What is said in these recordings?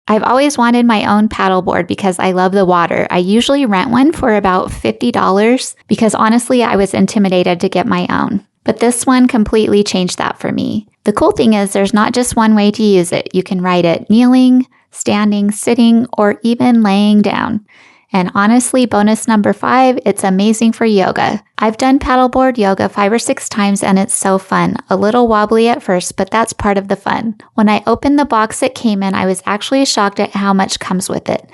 I've always wanted my own paddleboard because I love the water. I usually rent one for about $50 because honestly, I was intimidated to get my own. But this one completely changed that for me. The cool thing is there's not just one way to use it. You can ride it kneeling, standing, sitting, or even laying down. And honestly, bonus number 5, it's amazing for yoga. I've done paddleboard yoga 5 or 6 times and it's so fun. A little wobbly at first, but that's part of the fun. When I opened the box it came in, I was actually shocked at how much comes with it.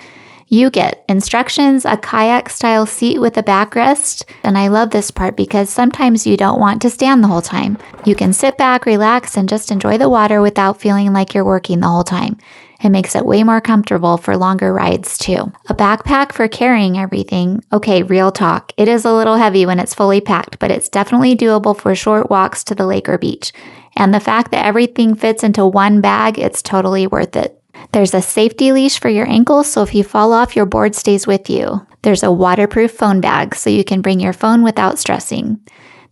You get instructions, a kayak-style seat with a backrest, and I love this part because sometimes you don't want to stand the whole time. You can sit back, relax, and just enjoy the water without feeling like you're working the whole time. It makes it way more comfortable for longer rides too. A backpack for carrying everything. Okay, real talk. It is a little heavy when it's fully packed, but it's definitely doable for short walks to the lake or beach. And the fact that everything fits into one bag, it's totally worth it. There's a safety leash for your ankles, so if you fall off, your board stays with you. There's a waterproof phone bag, so you can bring your phone without stressing.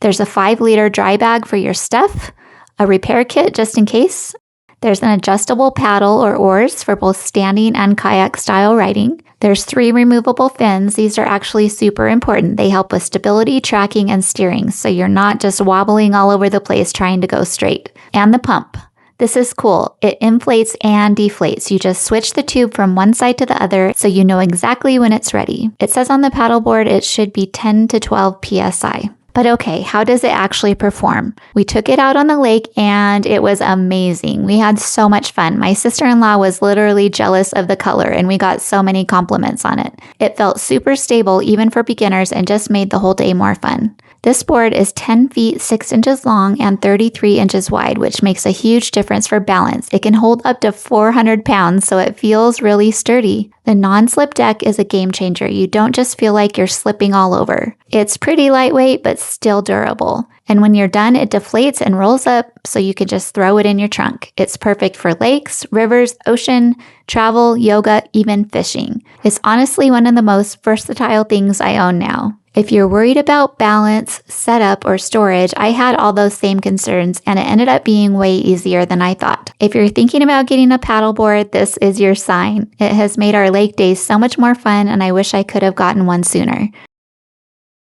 There's a 5-liter dry bag for your stuff, a repair kit just in case. There's an adjustable paddle or oars for both standing and kayak-style riding. There's 3 removable fins. These are actually super important. They help with stability, tracking, and steering, so you're not just wobbling all over the place trying to go straight. And the pump. This is cool. It inflates and deflates. You just switch the tube from one side to the other so you know exactly when it's ready. It says on the paddleboard it should be 10 to 12 psi. But okay, how does it actually perform? We took it out on the lake and it was amazing. We had so much fun. My sister-in-law was literally jealous of the color and we got so many compliments on it. It felt super stable even for beginners and just made the whole day more fun. This board is 10 feet 6 inches long and 33 inches wide, which makes a huge difference for balance. It can hold up to 400 pounds, so it feels really sturdy. The non-slip deck is a game changer. You don't just feel like you're slipping all over. It's pretty lightweight, but still durable. And when you're done, it deflates and rolls up, so you can just throw it in your trunk. It's perfect for lakes, rivers, ocean, travel, yoga, even fishing. It's honestly one of the most versatile things I own now. If you're worried about balance, setup, or storage, I had all those same concerns and it ended up being way easier than I thought. If you're thinking about getting a paddleboard, this is your sign. It has made our lake days so much more fun and I wish I could have gotten one sooner.